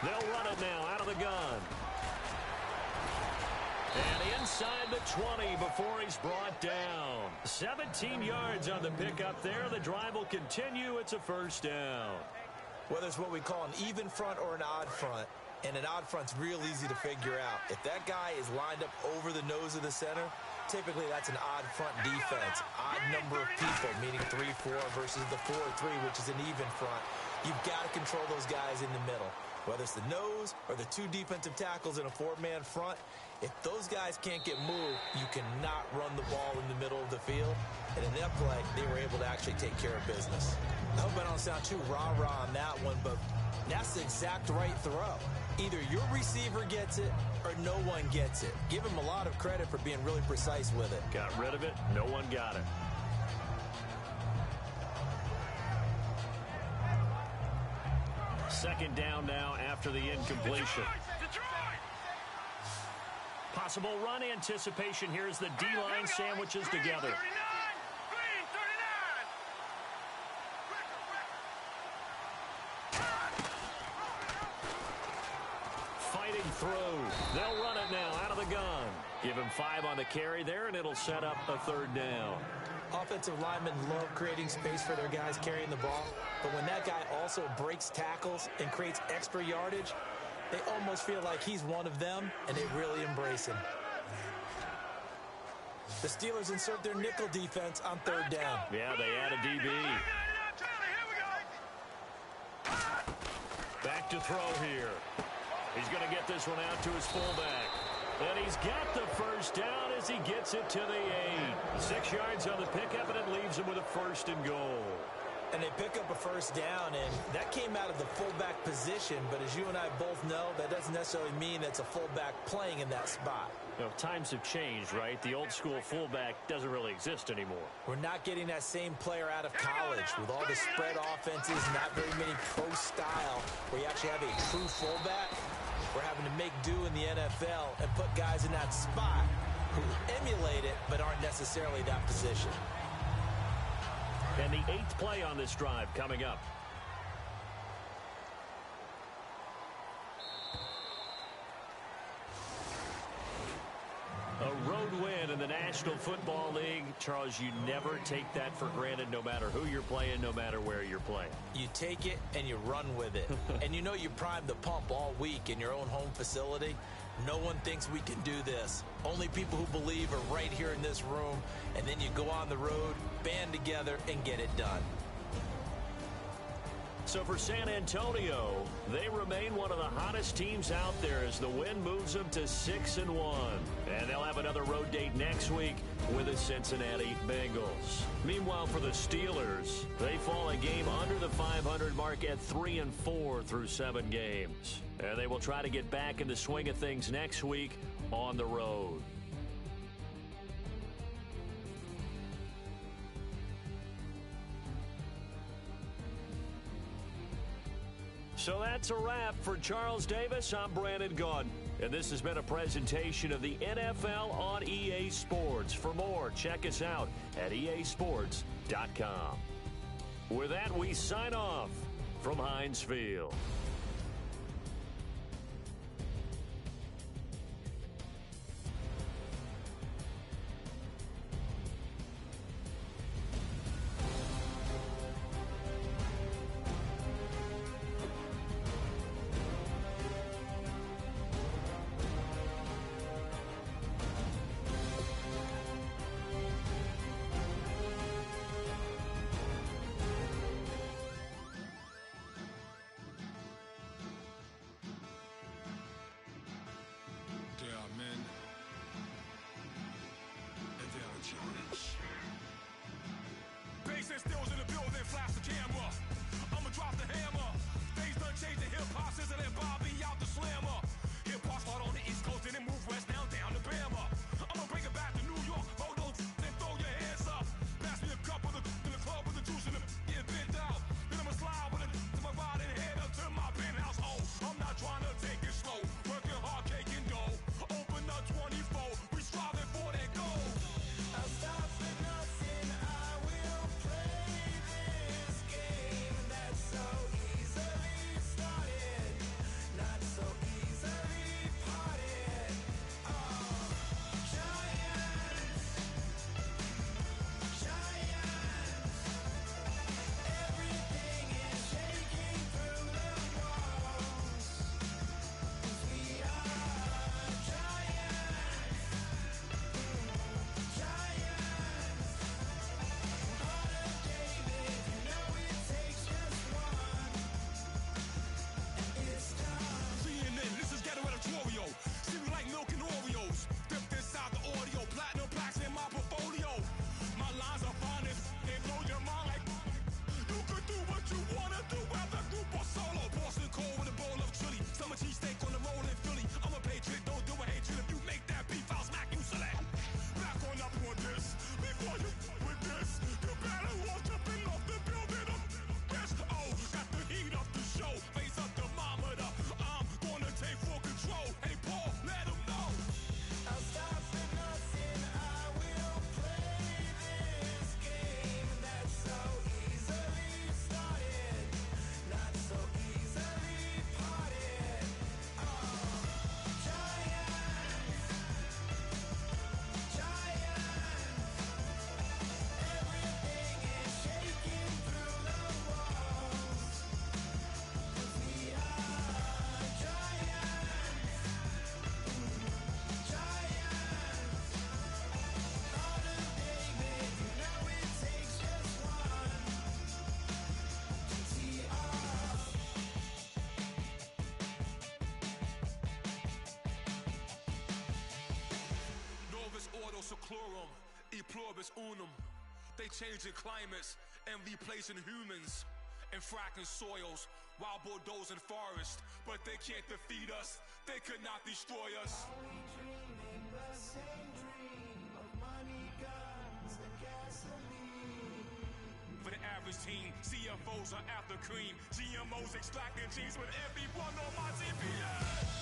They'll run it now out of the gun. And inside the 20 before he's brought down. 17 yards on the pickup there. The drive will continue. It's a first down. Whether it's what we call an even front or an odd front, and an odd front's real easy to figure out. If that guy is lined up over the nose of the center, typically that's an odd front defense. Odd number of people, meaning 3-4 versus the 4-3, which is an even front. You've got to control those guys in the middle. Whether it's the nose or the two defensive tackles in a four-man front, if those guys can't get moved, you cannot run the ball in the middle of the field. And in that play, they were able to actually take care of business. I hope I don't sound too rah-rah on that one, but that's the exact right throw. Either your receiver gets it or no one gets it. Give him a lot of credit for being really precise with it. Got rid of it. No one got it. Second down now after the incompletion. Possible run anticipation here as the D-line sandwiches together. Fighting through. They'll run it now out of the gun. Give him 5 on the carry there, and it'll set up a third down. Offensive linemen love creating space for their guys carrying the ball, but when that guy also breaks tackles and creates extra yardage, they almost feel like he's one of them, and they really embrace him. The Steelers insert their nickel defense on third down. Yeah, they add a DB. Back to throw here. He's going to get this one out to his fullback. And he's got the first down as he gets it to the 8. 6 yards on the pickup, and it leaves him with a first and goal. And they pick up a first down, and that came out of the fullback position. But as you and I both know, that doesn't necessarily mean that's a fullback playing in that spot. You know, times have changed, right? The old school fullback doesn't really exist anymore. We're not getting that same player out of college with all the spread offenses, not very many pro style, where you actually have a true fullback. We're having to make do in the NFL and put guys in that spot who emulate it but aren't necessarily that position. And the 8th play on this drive coming up. A road win in the National Football League. Charles, you never take that for granted no matter who you're playing, no matter where you're playing. You take it and you run with it. And you know you primed the pump all week in your own home facility. No one thinks we can do this. Only people who believe are right here in this room. And then you go on the road, band together, and get it done. So for San Antonio, they remain one of the hottest teams out there as the win moves them to 6-1. And they'll have another road date next week with the Cincinnati Bengals. Meanwhile, for the Steelers, they fall a game under the 500 mark at 3-4 through 7 games. And they will try to get back in the swing of things next week on the road. So that's a wrap for Charles Davis. I'm Brandon Gaudin, and this has been a presentation of the NFL on EA Sports. For more, check us out at easports.com. With that, we sign off from Heinz Field. Clorum, e pluribus unum. They changing climates and replacing humans and fracking soils while bulldozing forests. But they can't defeat us. They could not destroy us. Are we dreaming the same dream of money, guns, and gasoline? For the average team, CFOs are after cream. GMOs extracting genes with everyone on my GPS.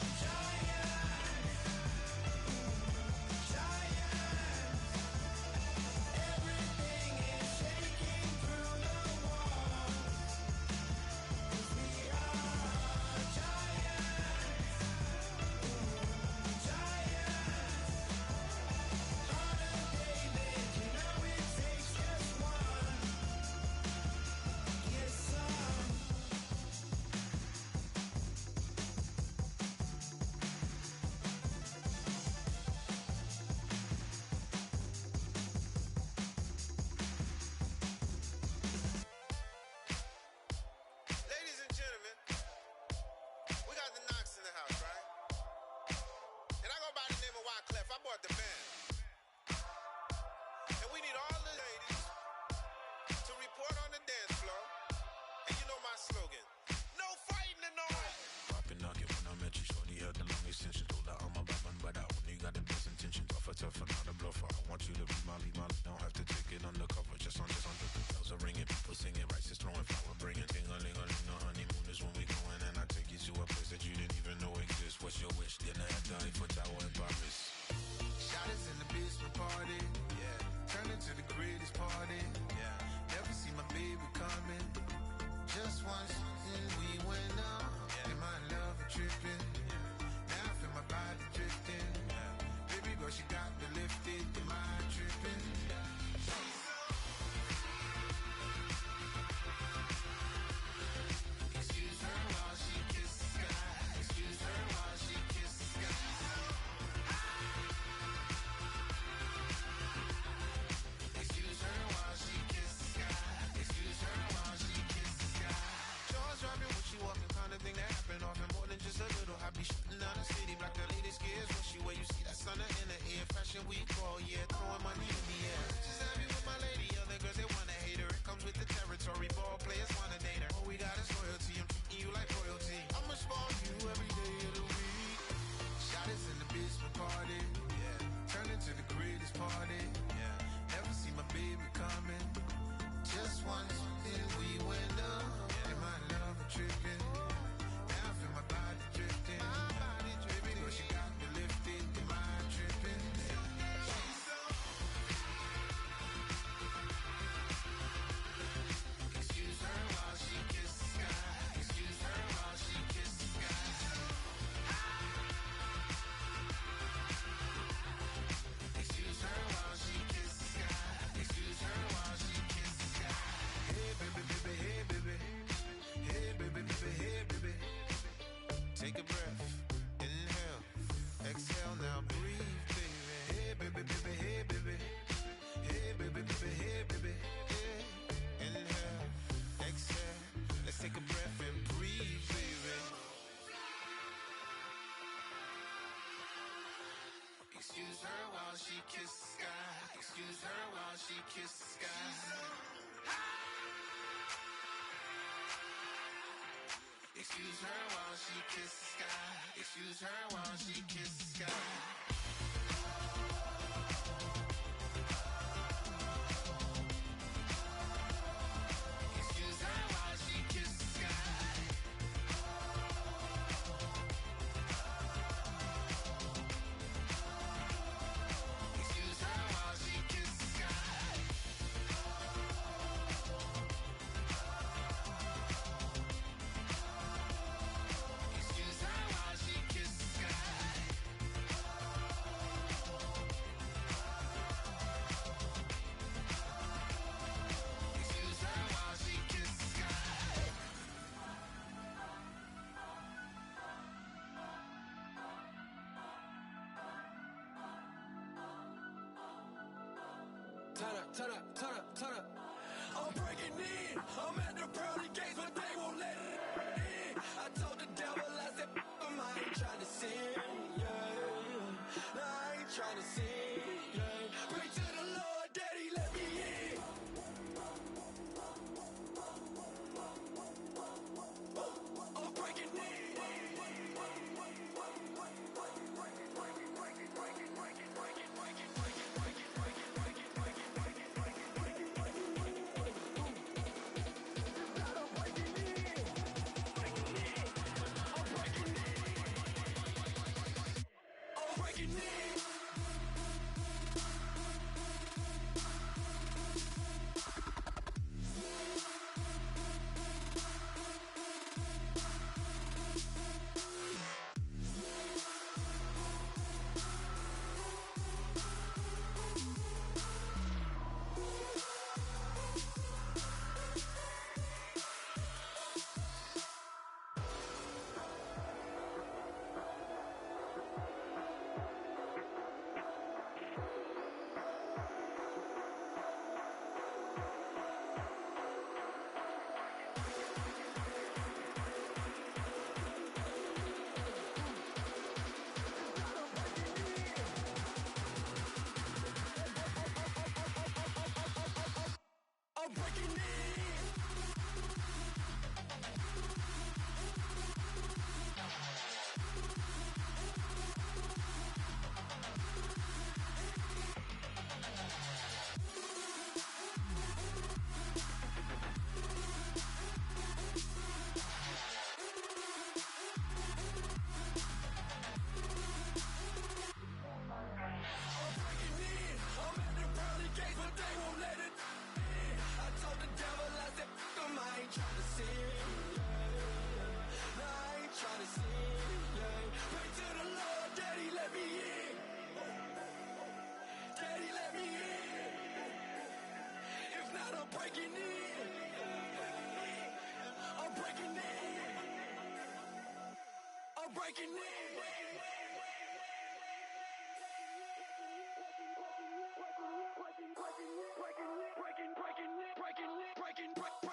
Turn up, turn up, turn up. I'm breaking in. I'm at the pearly gates, but they won't let it in. I told the devil, I said, I ain't trying to sin, yeah. No, I ain't trying to sin, yeah. breaking in. Breaking.